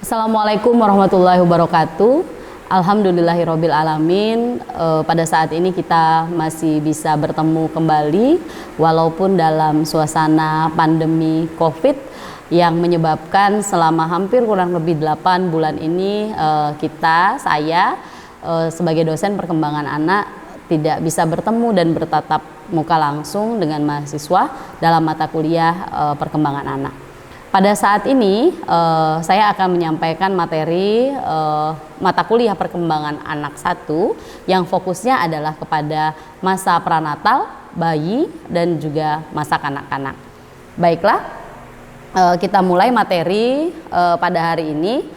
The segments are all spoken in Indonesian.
Assalamualaikum warahmatullahi wabarakatuh. Alhamdulillahirabbil alamin. Pada saat ini kita masih bisa bertemu kembali walaupun dalam suasana pandemi Covid yang menyebabkan selama hampir kurang lebih 8 bulan ini saya sebagai dosen perkembangan anak tidak bisa bertemu dan bertatap muka langsung dengan mahasiswa dalam mata kuliah perkembangan anak. Pada saat ini saya akan menyampaikan materi mata kuliah perkembangan anak 1 yang fokusnya adalah kepada masa pranatal, bayi, dan juga masa kanak-kanak. Baiklah, kita mulai materi pada hari ini.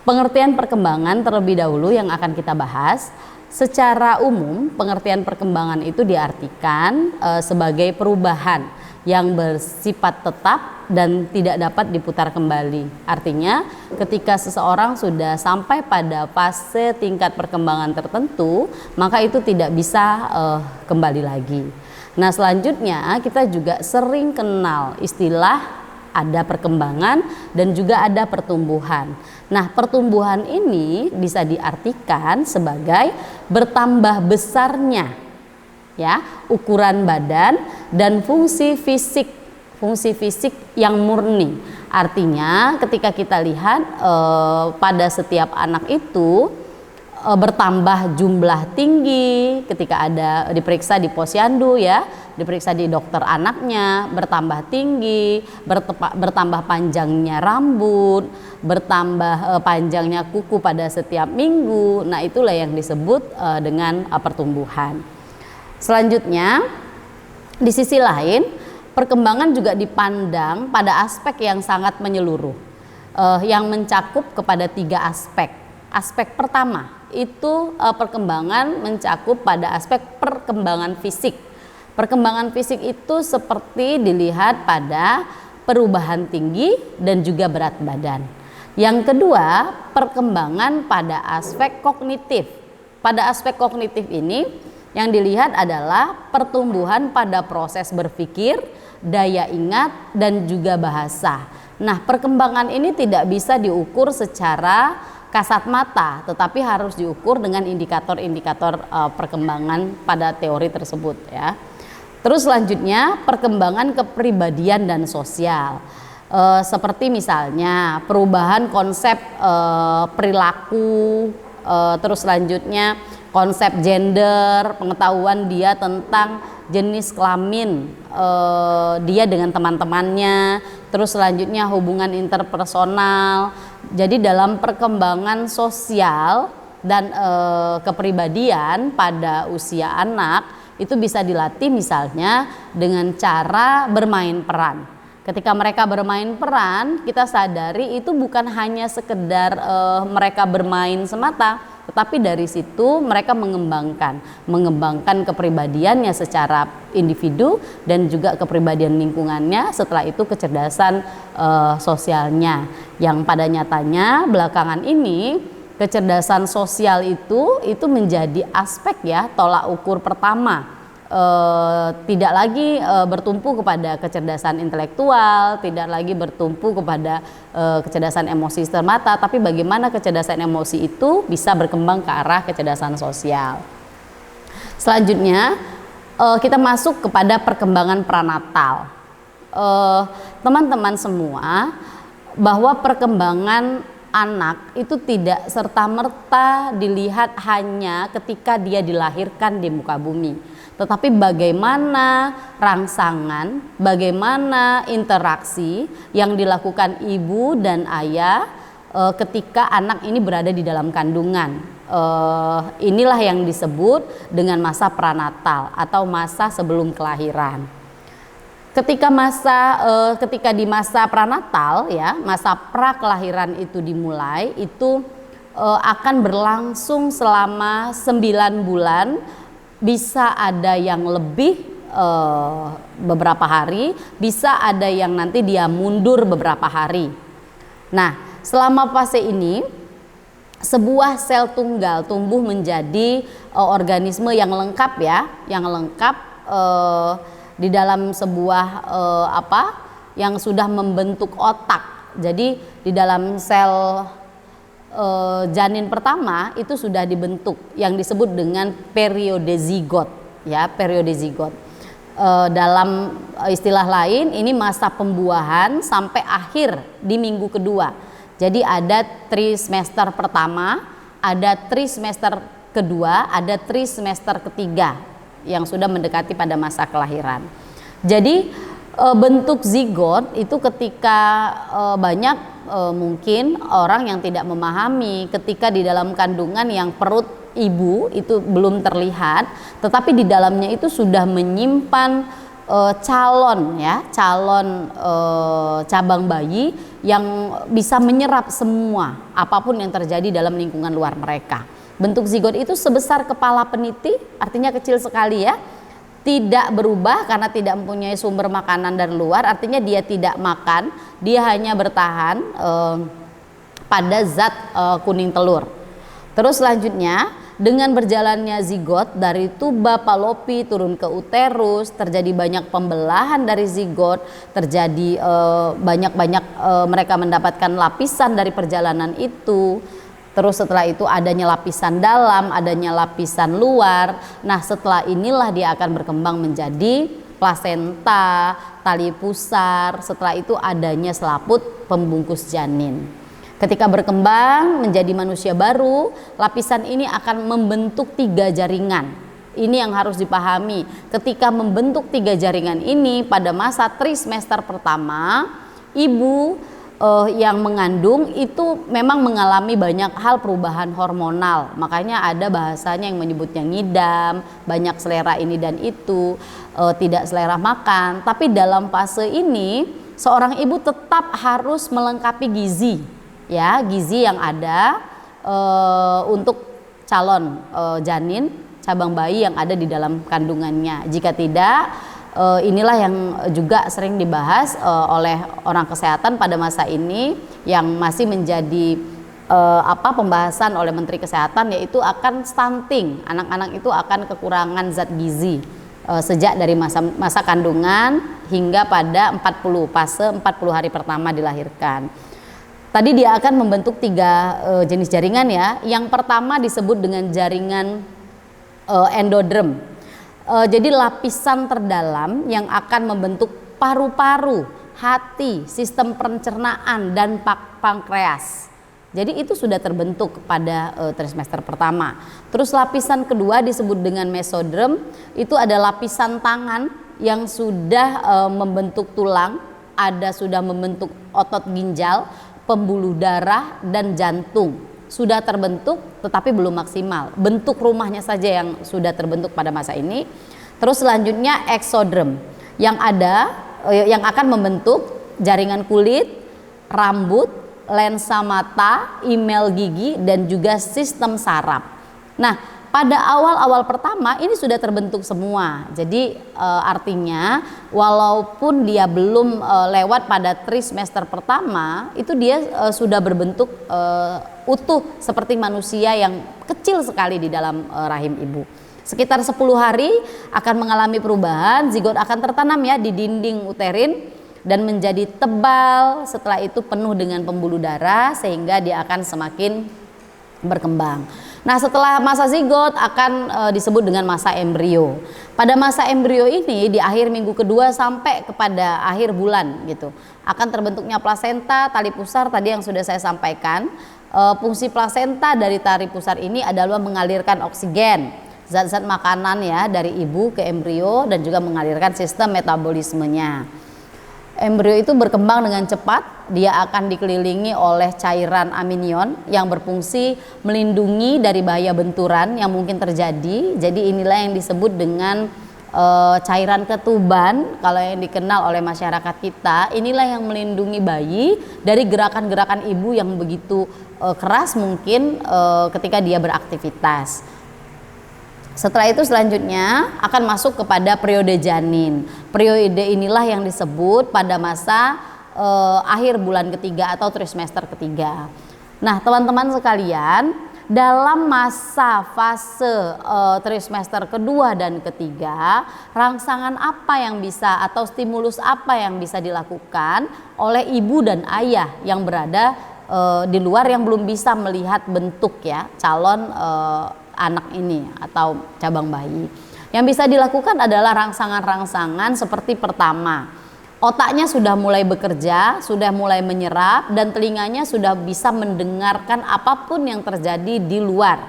Pengertian perkembangan terlebih dahulu yang akan kita bahas. Secara umum, pengertian perkembangan itu diartikan sebagai perubahan yang bersifat tetap dan tidak dapat diputar kembali. Artinya, ketika seseorang sudah sampai pada fase tingkat perkembangan tertentu, maka itu tidak bisa kembali lagi. Nah, selanjutnya kita juga sering kenal istilah ada perkembangan dan juga ada pertumbuhan. Nah, pertumbuhan ini bisa diartikan sebagai bertambah besarnya ukuran badan dan fungsi fisik yang murni. Artinya ketika kita lihat pada setiap anak itu bertambah jumlah tinggi ketika ada diperiksa di posyandu diperiksa di dokter anaknya, bertambah tinggi, bertambah panjangnya rambut, bertambah panjangnya kuku pada setiap minggu. Nah, itulah yang disebut dengan pertumbuhan. Selanjutnya, di sisi lain, perkembangan juga dipandang pada aspek yang sangat menyeluruh, yang mencakup kepada 3 aspek. Aspek pertama itu perkembangan mencakup pada aspek perkembangan fisik. Perkembangan fisik itu seperti dilihat pada perubahan tinggi dan juga berat badan. Yang kedua, perkembangan pada aspek kognitif. Pada aspek kognitif ini yang dilihat adalah pertumbuhan pada proses berpikir, daya ingat, dan juga bahasa. Nah, perkembangan ini tidak bisa diukur secara kasat mata, tetapi harus diukur dengan indikator-indikator perkembangan pada teori tersebut ya. Terus selanjutnya perkembangan kepribadian dan sosial, seperti misalnya perubahan konsep perilaku, terus selanjutnya konsep gender, pengetahuan dia tentang jenis kelamin dia dengan teman-temannya, terus selanjutnya hubungan interpersonal. Jadi dalam perkembangan sosial dan kepribadian pada usia anak itu bisa dilatih misalnya dengan cara bermain peran. Ketika mereka bermain peran, kita sadari itu bukan hanya sekedar mereka bermain semata, tetapi dari situ mereka mengembangkan kepribadiannya secara individu dan juga kepribadian lingkungannya, setelah itu kecerdasan sosialnya, yang pada nyatanya belakangan ini kecerdasan sosial itu menjadi aspek tolak ukur pertama. Tidak lagi bertumpu kepada kecerdasan intelektual, tidak lagi bertumpu kepada kecerdasan emosi semata, tapi bagaimana kecerdasan emosi itu bisa berkembang ke arah kecerdasan sosial. Selanjutnya kita masuk kepada perkembangan pranatal. Teman-teman semua, bahwa perkembangan anak itu tidak serta-merta dilihat hanya ketika dia dilahirkan di muka bumi, tetapi bagaimana rangsangan, bagaimana interaksi yang dilakukan ibu dan ayah ketika anak ini berada di dalam kandungan. Inilah yang disebut dengan masa pranatal atau masa sebelum kelahiran. Ketika di masa pranatal masa pra kelahiran itu dimulai, itu akan berlangsung selama 9 bulan, bisa ada yang lebih beberapa hari, bisa ada yang nanti dia mundur beberapa hari. Nah, selama fase ini sebuah sel tunggal tumbuh menjadi organisme yang lengkap di dalam sebuah yang sudah membentuk otak Jadi di dalam sel janin pertama itu sudah dibentuk yang disebut dengan periode zigot, ya, periode zigot. Dalam istilah lain ini masa pembuahan sampai akhir di minggu kedua. Jadi ada trimester pertama, ada trimester kedua, ada trimester ketiga yang sudah mendekati pada masa kelahiran. Jadi bentuk zigot itu ketika banyak mungkin orang yang tidak memahami ketika di dalam kandungan yang perut ibu itu belum terlihat, tetapi di dalamnya itu sudah menyimpan calon cabang bayi yang bisa menyerap semua apapun yang terjadi dalam lingkungan luar mereka. Bentuk zigot itu sebesar kepala peniti, artinya kecil sekali ya, tidak berubah karena tidak mempunyai sumber makanan dari luar, artinya dia tidak makan, dia hanya bertahan pada zat kuning telur. Terus selanjutnya dengan berjalannya zigot dari tuba Fallopi turun ke uterus, terjadi banyak pembelahan dari zigot, terjadi banyak-banyak mereka mendapatkan lapisan dari perjalanan itu. Terus setelah itu adanya lapisan dalam, adanya lapisan luar. Nah setelah inilah dia akan berkembang menjadi plasenta, tali pusar. Setelah itu adanya selaput pembungkus janin. Ketika berkembang menjadi manusia baru, lapisan ini akan membentuk 3 jaringan. Ini yang harus dipahami. Ketika membentuk 3 jaringan ini pada masa trimester pertama, ibu yang mengandung itu memang mengalami banyak hal perubahan hormonal. Makanya ada bahasanya yang menyebutnya ngidam, banyak selera ini dan itu, tidak selera makan. Tapi dalam fase ini seorang ibu tetap harus melengkapi gizi, ya, gizi yang ada untuk calon janin cabang bayi yang ada di dalam kandungannya. Jika tidak, inilah yang juga sering dibahas oleh orang kesehatan pada masa ini yang masih menjadi pembahasan oleh Menteri Kesehatan, yaitu akan stunting. Anak-anak itu akan kekurangan zat gizi sejak dari masa kandungan hingga pada 40 hari pertama dilahirkan. Tadi dia akan membentuk 3 jenis jaringan ya. Yang pertama disebut dengan jaringan endoderm. Jadi lapisan terdalam yang akan membentuk paru-paru, hati, sistem pencernaan dan pankreas. Jadi itu sudah terbentuk pada trimester pertama. Terus lapisan kedua disebut dengan mesoderm, itu ada lapisan tangan yang sudah membentuk tulang, sudah membentuk otot ginjal, pembuluh darah dan jantung. Sudah terbentuk tetapi belum maksimal. Bentuk rumahnya saja yang sudah terbentuk pada masa ini. Terus selanjutnya exoderm yang akan membentuk jaringan kulit, rambut, lensa mata, email gigi dan juga sistem saraf. Nah, pada awal-awal pertama ini sudah terbentuk semua. Jadi artinya walaupun dia belum lewat pada trimester pertama, itu dia sudah berbentuk utuh seperti manusia yang kecil sekali di dalam rahim ibu. Sekitar 10 hari akan mengalami perubahan, zigot akan tertanam ya di dinding uterin dan menjadi tebal. Setelah itu penuh dengan pembuluh darah sehingga dia akan semakin berkembang. Nah, setelah masa zigot akan disebut dengan masa embrio. Pada masa embrio ini di akhir minggu kedua sampai kepada akhir bulan gitu, akan terbentuknya plasenta, tali pusar tadi yang sudah saya sampaikan. Fungsi plasenta dari tali pusar ini adalah mengalirkan oksigen, zat-zat makanan ya dari ibu ke embrio dan juga mengalirkan sistem metabolismenya. Embrio itu berkembang dengan cepat, dia akan dikelilingi oleh cairan amnion yang berfungsi melindungi dari bahaya benturan yang mungkin terjadi. Jadi inilah yang disebut dengan cairan ketuban kalau yang dikenal oleh masyarakat kita. Inilah yang melindungi bayi dari gerakan-gerakan ibu yang begitu keras mungkin ketika dia beraktivitas. Setelah itu selanjutnya akan masuk kepada periode janin. Periode inilah yang disebut pada masa akhir bulan ketiga atau trimester ketiga. Nah, teman-teman sekalian, dalam masa fase trimester kedua dan ketiga, rangsangan apa yang bisa atau stimulus apa yang bisa dilakukan oleh ibu dan ayah yang berada di luar, yang belum bisa melihat bentuk ya calon anak ini atau cabang bayi. Yang bisa dilakukan adalah rangsangan-rangsangan seperti pertama, otaknya sudah mulai bekerja, sudah mulai menyerap, dan telinganya sudah bisa mendengarkan apapun yang terjadi di luar.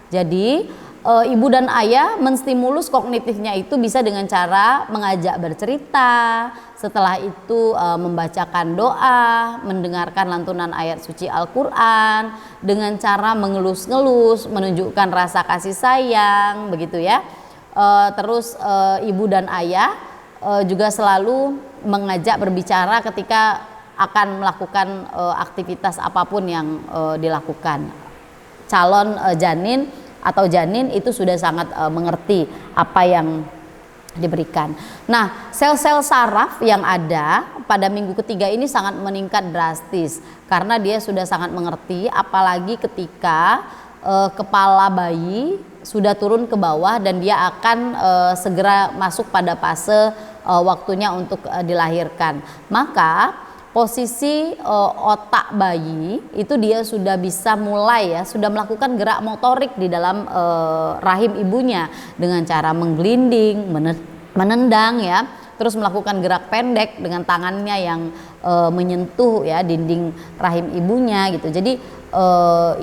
Jadi ibu dan ayah menstimulus kognitifnya itu bisa dengan cara mengajak bercerita, setelah itu membacakan doa, mendengarkan lantunan ayat suci Al-Quran, dengan cara mengelus-ngelus, menunjukkan rasa kasih sayang, begitu ya. Terus ibu dan ayah juga selalu mengajak berbicara ketika akan melakukan aktivitas apapun yang dilakukan. Calon janin atau janin itu sudah sangat mengerti apa yang diberikan. Nah, sel-sel saraf yang ada pada minggu ketiga ini sangat meningkat drastis karena dia sudah sangat mengerti, apalagi ketika kepala bayi sudah turun ke bawah dan dia akan segera masuk pada fase waktunya untuk dilahirkan. Maka posisi otak bayi itu dia sudah bisa mulai ya, sudah melakukan gerak motorik di dalam rahim ibunya dengan cara menggelinding, menendang ya, terus melakukan gerak pendek dengan tangannya yang menyentuh ya dinding rahim ibunya gitu. Jadi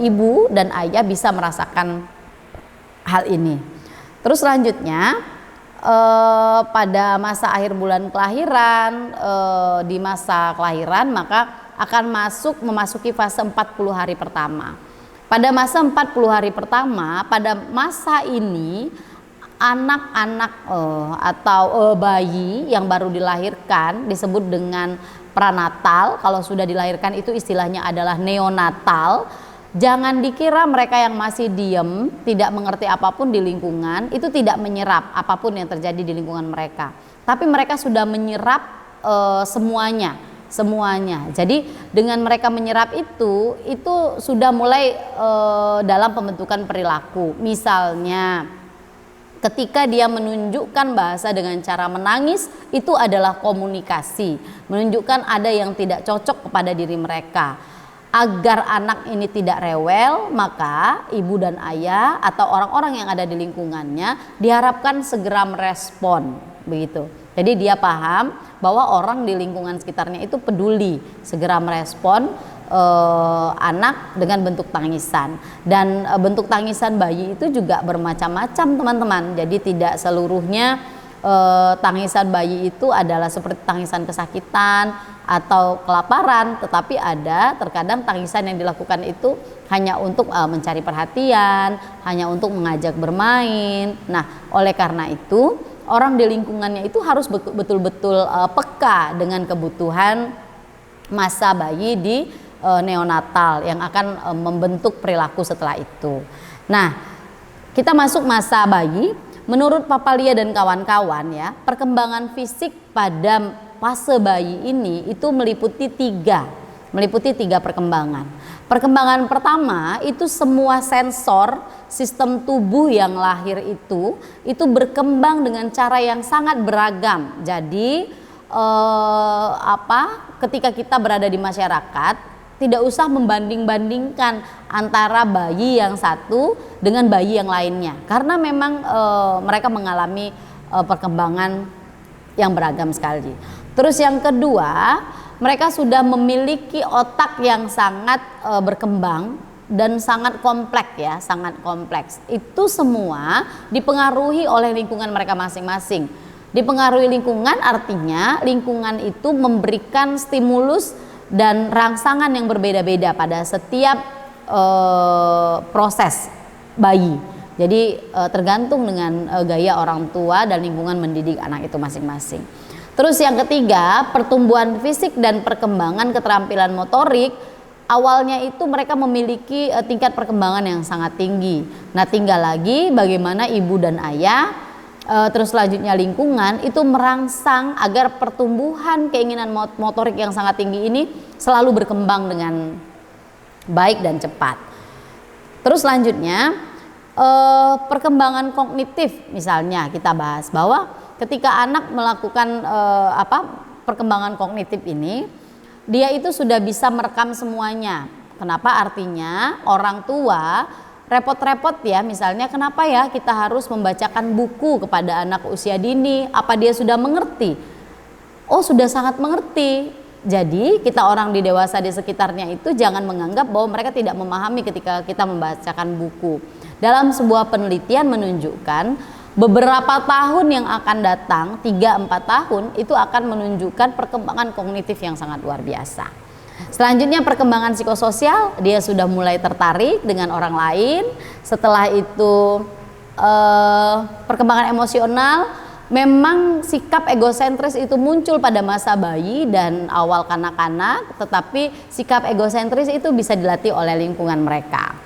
ibu dan ayah bisa merasakan hal ini. Terus selanjutnya pada masa akhir bulan kelahiran, di masa kelahiran maka akan memasuki fase 40 hari pertama. Pada masa 40 hari pertama, pada masa ini anak-anak atau bayi yang baru dilahirkan disebut dengan pranatal. Kalau sudah dilahirkan itu istilahnya adalah neonatal. Jangan dikira mereka yang masih diem, tidak mengerti apapun di lingkungan, itu tidak menyerap apapun yang terjadi di lingkungan mereka. Tapi mereka sudah menyerap semuanya. Jadi dengan mereka menyerap itu sudah mulai dalam pembentukan perilaku. Misalnya ketika dia menunjukkan bahasa dengan cara menangis, itu adalah komunikasi, menunjukkan ada yang tidak cocok kepada diri mereka. Agar anak ini tidak rewel, maka ibu dan ayah atau orang-orang yang ada di lingkungannya diharapkan segera merespon, begitu. Jadi dia paham bahwa orang di lingkungan sekitarnya itu peduli, segera merespon anak dengan bentuk tangisan. Dan bentuk tangisan bayi itu juga bermacam-macam, teman-teman. Jadi tidak seluruhnya tangisan bayi itu adalah seperti tangisan kesakitan atau kelaparan, tetapi ada terkadang tangisan yang dilakukan itu hanya untuk mencari perhatian, hanya untuk mengajak bermain. Nah, oleh karena itu orang di lingkungannya itu harus betul-betul peka dengan kebutuhan masa bayi di neonatal yang akan membentuk perilaku setelah itu. Nah, kita masuk masa bayi. Menurut Papalia dan kawan-kawan ya, perkembangan fisik pada fase bayi ini itu meliputi tiga perkembangan. Perkembangan pertama itu semua sensor sistem tubuh yang lahir itu berkembang dengan cara yang sangat beragam. Jadi ketika kita berada di masyarakat, tidak usah membanding-bandingkan antara bayi yang satu dengan bayi yang lainnya, karena memang mereka mengalami perkembangan yang beragam sekali. Terus yang kedua, mereka sudah memiliki otak yang sangat berkembang dan sangat kompleks ya, sangat kompleks. Itu semua dipengaruhi oleh lingkungan mereka masing-masing. Dipengaruhi lingkungan artinya lingkungan itu memberikan stimulus dan rangsangan yang berbeda-beda pada setiap proses bayi. Jadi tergantung dengan gaya orang tua dan lingkungan mendidik anak itu masing-masing. Terus yang ketiga, pertumbuhan fisik dan perkembangan keterampilan motorik. Awalnya itu mereka memiliki tingkat perkembangan yang sangat tinggi. Nah, tinggal lagi bagaimana ibu dan ayah terus selanjutnya lingkungan itu merangsang agar pertumbuhan keinginan motorik yang sangat tinggi ini selalu berkembang dengan baik dan cepat. Terus selanjutnya perkembangan kognitif, misalnya kita bahas bahwa ketika anak melakukan perkembangan kognitif ini, dia itu sudah bisa merekam semuanya. Kenapa? Artinya orang tua repot-repot ya, misalnya kenapa ya kita harus membacakan buku kepada anak usia dini? Apa dia sudah mengerti? Oh, sudah sangat mengerti. Jadi kita orang di dewasa di sekitarnya itu jangan menganggap bahwa mereka tidak memahami ketika kita membacakan buku. Dalam sebuah penelitian menunjukkan beberapa tahun yang akan datang, 3-4 tahun itu akan menunjukkan perkembangan kognitif yang sangat luar biasa. Selanjutnya perkembangan psikososial, dia sudah mulai tertarik dengan orang lain. Setelah itu perkembangan emosional, memang sikap egosentris itu muncul pada masa bayi dan awal kanak-kanak, tetapi sikap egosentris itu bisa dilatih oleh lingkungan mereka.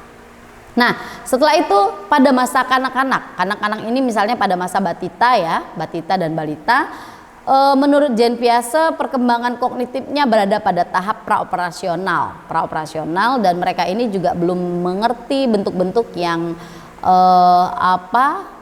Nah, setelah itu pada masa kanak-kanak ini misalnya pada masa batita ya, batita dan balita, menurut Jean Piaget perkembangan kognitifnya berada pada tahap praoperasional dan mereka ini juga belum mengerti bentuk-bentuk yang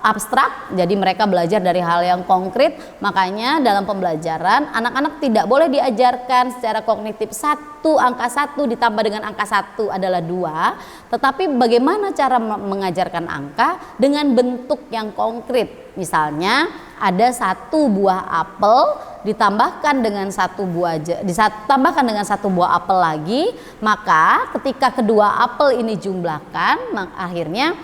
abstrak, jadi mereka belajar dari hal yang konkret. Makanya dalam pembelajaran anak-anak tidak boleh diajarkan secara kognitif angka 1 ditambah dengan angka 1 adalah 2, tetapi bagaimana cara mengajarkan angka dengan bentuk yang konkret. Misalnya ada 1 buah apel ditambahkan dengan 1 buah apel lagi, maka ketika kedua apel ini jumlahkan, akhirnya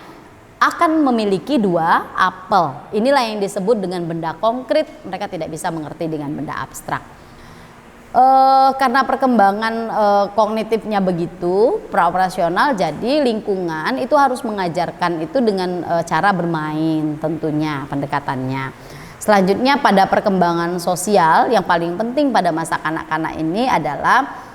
akan memiliki 2 apel. Inilah yang disebut dengan benda konkret. Mereka tidak bisa mengerti dengan benda abstrak. Karena perkembangan kognitifnya begitu praoperasional, jadi lingkungan itu harus mengajarkan itu dengan cara bermain, tentunya pendekatannya. Selanjutnya pada perkembangan sosial, yang paling penting pada masa kanak-kanak ini adalah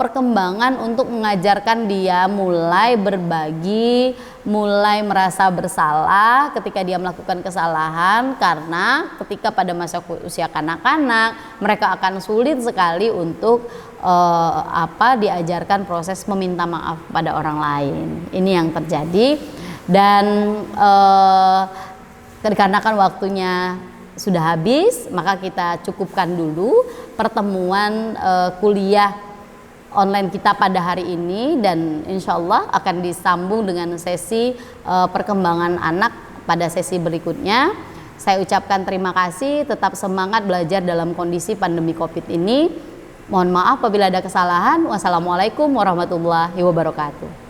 perkembangan untuk mengajarkan dia mulai berbagi, mulai merasa bersalah ketika dia melakukan kesalahan, karena ketika pada masa usia kanak-kanak mereka akan sulit sekali untuk diajarkan proses meminta maaf pada orang lain. Ini yang terjadi dan dikarenakan waktunya sudah habis, maka kita cukupkan dulu pertemuan kuliah online kita pada hari ini, dan insya Allah akan disambung dengan sesi perkembangan anak pada sesi berikutnya. Saya ucapkan terima kasih, tetap semangat belajar dalam kondisi pandemi COVID ini. Mohon maaf apabila ada kesalahan. Wassalamualaikum warahmatullahi wabarakatuh.